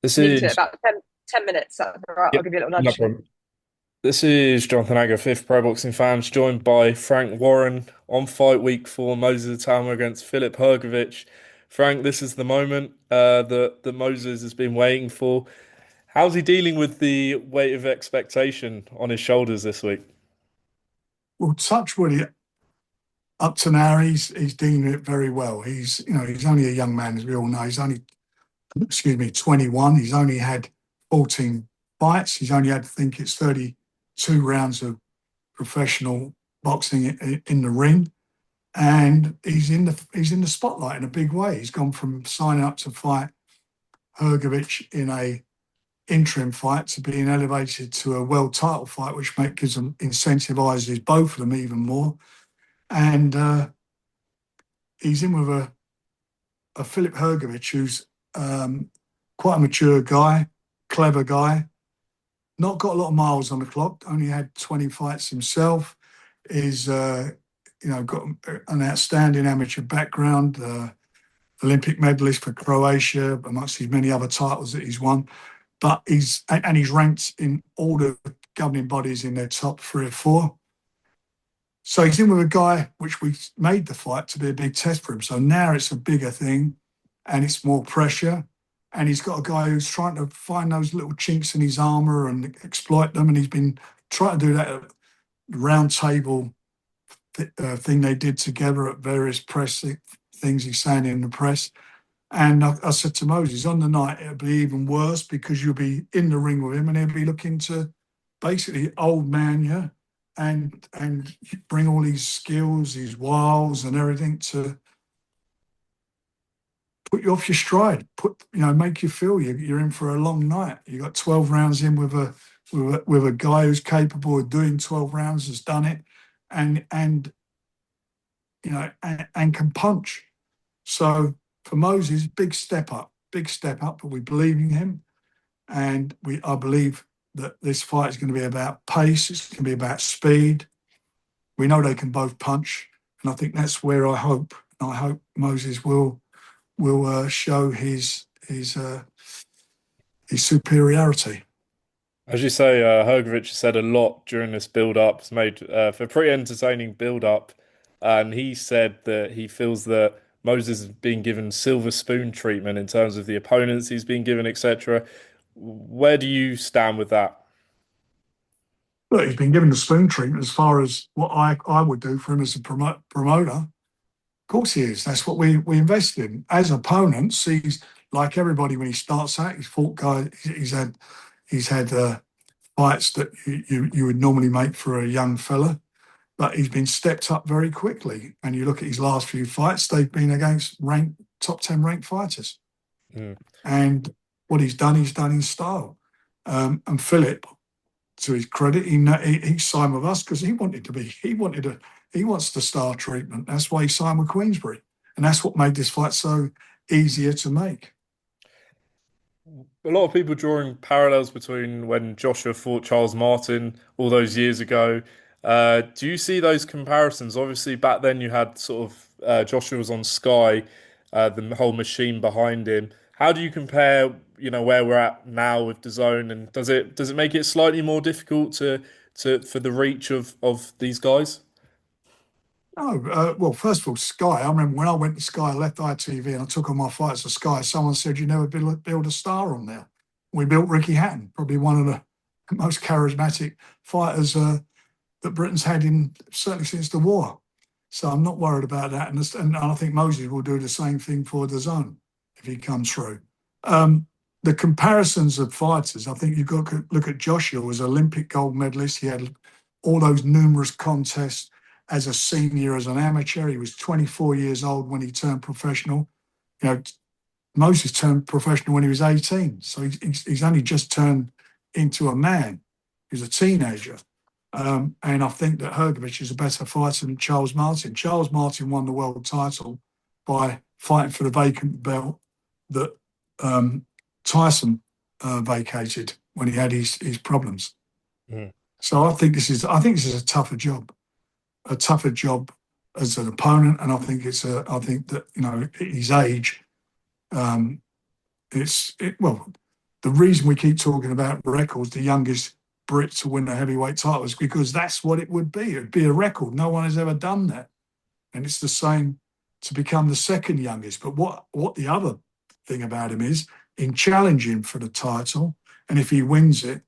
This Need to is about 10 minutes. That's all right. I'll Yep, give you a little no nudge. problem. This is Jonathan Agger, fifth Pro Boxing Fans, joined by Frank Warren on fight week for Moses Itauma against Filip Hrgovic. Frank, this is the moment that Moses has been waiting for. How's he dealing with the weight of expectation on his shoulders this week? Well, touch wood, up to now, he's dealing with it very well. He's only a young man, as we all know. He's only, 21. He's only had 14 fights. He's only had, I think it's 32 rounds of professional boxing in the ring, and he's in the spotlight in a big way. He's gone from signing up to fight Hergovich in a interim fight to being elevated to a world title fight, which gives them incentivizes both of them even more. And he's in with a Filip Hrgovic who's quite a mature guy, clever guy, not got a lot of miles on the clock, only had 20 fights himself, is got an outstanding amateur background, Olympic medalist for Croatia, amongst his many other titles that he's won. But he's ranked in all the governing bodies in their top three or four. So he's in with a guy which we made the fight to be a big test for him. So now it's a bigger thing and it's more pressure. And he's got a guy who's trying to find those little chinks in his armour and exploit them. And he's been trying to do that at the round table thing they did together at various press things he's saying in the press. And I said to Moses, on the night, it'll be even worse because you'll be in the ring with him and he'll be looking to basically old man you and bring all these skills, these wiles and everything to put you off your stride, make you feel you're in for a long night. You got 12 rounds in with a guy who's capable of doing 12 rounds, has done it, and and can punch. So for Moses, big step up, but we believe in him. And I believe that this fight is going to be about pace, it's going to be about speed. We know they can both punch, and I think that's where I hope Moses will show his superiority. As you say, Hrgovic has said a lot during this build-up. It's made for a pretty entertaining build-up, and he said that he feels that Moses has been given silver spoon treatment in terms of the opponents he's been given, etc. Where do you stand with that? Look, he's been given the spoon treatment as far as what I would do for him as a promoter. Of course he is. That's what we invested in. As opponents, he's like everybody when he starts out. He's fought guys. He's had fights that you would normally make for a young fella, but he's been stepped up very quickly. And you look at his last few fights; they've been against top 10 ranked fighters. Mm. And what he's done in style. And Philip, to his credit, he signed with us because he wants the star treatment. That's why he signed with Queensbury, and that's what made this fight so easier to make. A lot of people drawing parallels between when Joshua fought Charles Martin all those years ago. Do you see those comparisons? Obviously, back then you had sort of Joshua was on Sky, the whole machine behind him. How do you compare, where we're at now with the zone, and does it make it slightly more difficult to for the reach of these guys? Oh, well, first of all, Sky. I remember when I went to Sky, I left ITV and I took on my fights to Sky. Someone said, "You never build a star on there." We built Ricky Hatton, probably one of the most charismatic fighters that Britain's had in certainly since the war. So I'm not worried about that, and I think Moses will do the same thing for the zone if he comes through. Um, the comparisons of fighters, I think you've got to look at Joshua as Olympic gold medalist. He had all those numerous contests as a senior, as an amateur. He was 24 years old when he turned professional. You know, Moses turned professional when he was 18, so he's only just turned into a man. He's a teenager. And I think that Hergovich is a better fighter than Charles Martin. Charles Martin won the world title by fighting for the vacant belt that Tyson vacated when he had his problems. Mm. So I think this is a tougher job as an opponent, and I think that his age, it's well. the reason we keep talking about records, the youngest Brit to win a heavyweight title, is because that's what it would be. It would be a record. No one has ever done that. And it's the same to become the second youngest. But what the other thing about him is, in challenging for the title, and if he wins it,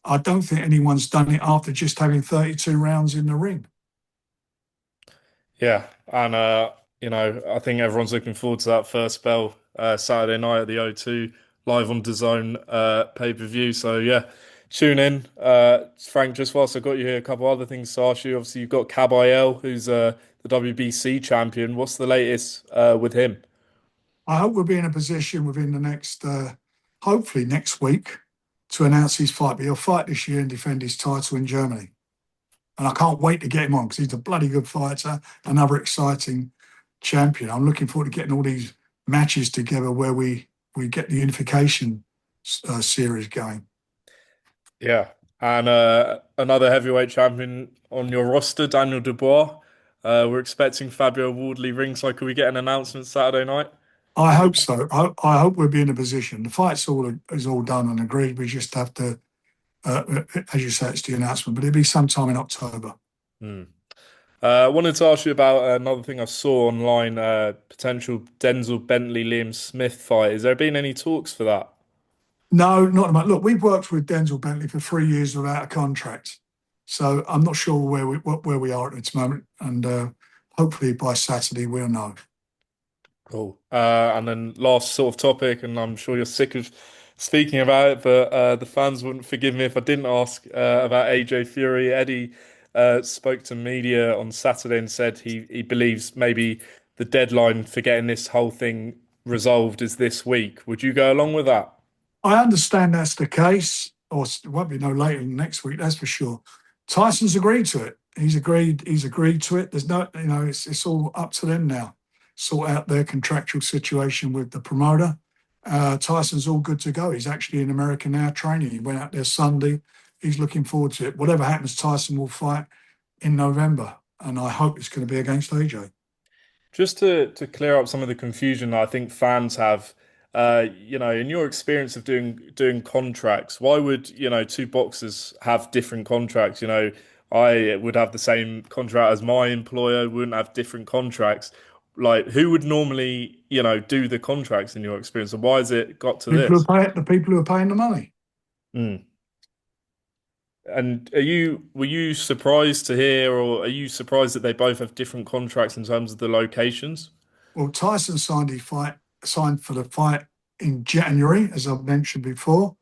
I don't think anyone's done it after just having 32 rounds in the ring. Yeah, and I think everyone's looking forward to that first bell Saturday night at the O2 live on DAZN pay-per-view. So yeah, tune in. Frank, just whilst I got you here, a couple other things to ask you. Obviously, you've got Kabayel, who's the WBC champion. What's the latest with him? I hope we'll be in a position within the next, hopefully next week, to announce his fight. But he'll fight this year and defend his title in Germany. And I can't wait to get him on because he's a bloody good fighter, another exciting champion. I'm looking forward to getting all these matches together where we get the unification series going. Yeah, and another heavyweight champion on your roster, Daniel Dubois. We're expecting Fabio Wardley ringside. Could we get an announcement Saturday night? I hope so. I hope we'll be in a position. The fight's is all done and agreed. We just have to, as you say, it's the announcement, but it'll be sometime in October. Hmm. I wanted to ask you about another thing I saw online, potential Denzel Bentley Liam Smith fight. Has there been any talks for that? No, not much. Look, we've worked with Denzel Bentley for 3 years without a contract, so I'm not sure where we are at this moment. And hopefully by Saturday we'll know. Cool. And then last sort of topic, and I'm sure you're sick of speaking about it, but the fans wouldn't forgive me if I didn't ask about AJ Fury. Eddie spoke to media on Saturday and said he believes maybe the deadline for getting this whole thing resolved is this week. Would you go along with that? I understand that's the case, or it won't be no later than next week. That's for sure. Tyson's agreed to it. He's agreed. He's agreed to it. There's no, it's all up to them now. Sort out their contractual situation with the promoter. Tyson's all good to go. He's actually in America now training. He went out there Sunday. He's looking forward to it. Whatever happens, Tyson will fight in November, and I hope it's going to be against AJ. Just to clear up some of the confusion that I think fans have, in your experience of doing contracts, why would, two boxers have different contracts? I would have the same contract as my employer, wouldn't have different contracts. Like, who would normally, do the contracts in your experience, and why has it got to this? The people who are paying the money. Mm. And were you surprised to hear, or are you surprised that they both have different contracts in terms of the locations? Well, Tyson signed for the fight in January, as I've mentioned before,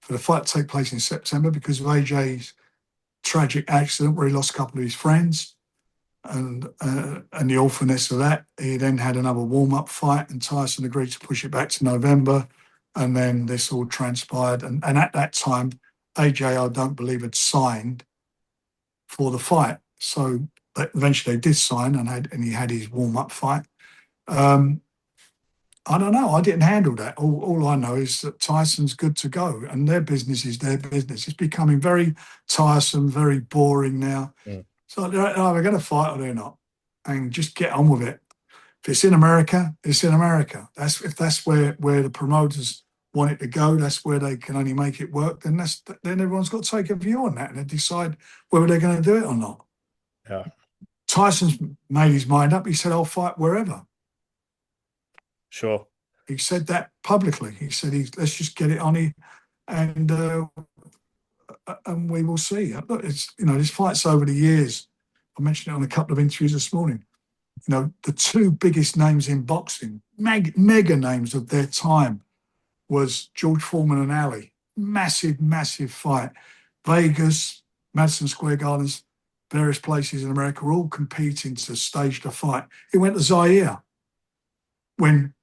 for the fight to take place in September because of AJ's tragic accident where he lost a couple of his friends and the awfulness of that. He then had another warm-up fight and Tyson agreed to push it back to November, and then this all transpired. And at that time, AJ, I don't believe, had signed for the fight. So eventually they did sign and he had his warm-up fight. Um, I don't know. I didn't handle that. All I know is that Tyson's good to go, and their business is their business. It's becoming very tiresome, very boring now. Mm. So they're either going to fight or they're not, and just get on with it. If it's in America, it's in America. If that's where the promoters want it to go. That's where they can only make it work. Then everyone's got to take a view on that and decide whether they're going to do it or not. Yeah, Tyson's made his mind up. He said, "I'll fight wherever." sure. He said that publicly. He said, "Let's just get it on here, and we will see." Look, this fight's over the years. I mentioned it on a couple of interviews this morning. The two biggest names in boxing, mega names of their time, was George Foreman and Ali. Massive, massive fight. Vegas, Madison Square Gardens, various places in America were all competing to stage the fight. It went to Zaire when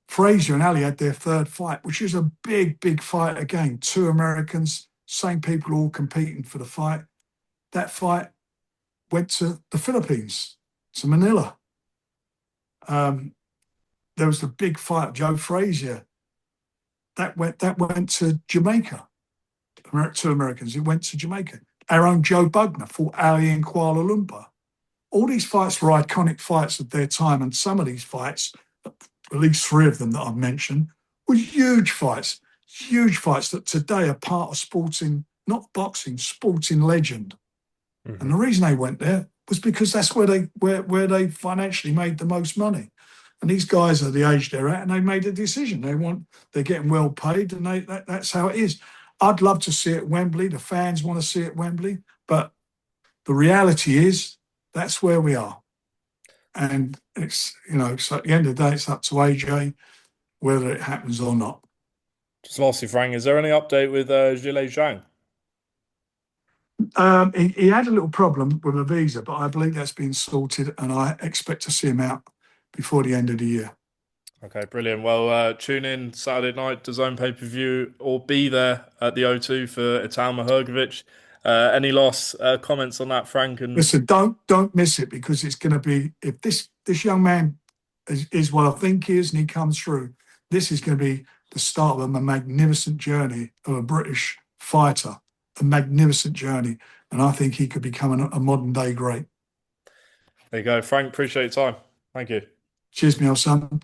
Frazier and Ali had their third fight, which is a big, big fight again. Two Americans, same people all competing for the fight. That fight went to the Philippines, to Manila. There was the big fight, Joe Frazier. That went to Jamaica. Two Americans. It went to Jamaica. Our own Joe Bugner fought Ali in Kuala Lumpur. All these fights were iconic fights of their time, and some of these fights, at least three of them that I've mentioned, were huge fights. huge fights that today are part of sporting, not boxing, sporting legend. And the reason they went there was because that's where they financially made the most money. And these guys are the age they're at, and they made a decision. They're getting well paid, and that's how it is. I'd love to see it at Wembley. The fans want to see it at Wembley, but the reality is that's where we are. And it's, so at the end of the day, it's up to AJ whether it happens or not. Just lastly, Frank, is there any update with Zhilei Zhang? He had a little problem with a visa, but I believe that's been sorted, and I expect to see him out before the end of the year. Okay, brilliant. Well, tune in Saturday night, DAZN pay-per-view, or be there at the O2 for Itauma-Hrgovic. Any last comments on that, Frank? And Listen, don't miss it, because it's going to be, if this young man is what I think he is, and he comes through, this is going to be the start of a magnificent journey of a British fighter, a magnificent journey, and I think he could become a modern day great. there you go, Frank. Appreciate your time. Thank you. Cheers, my old son.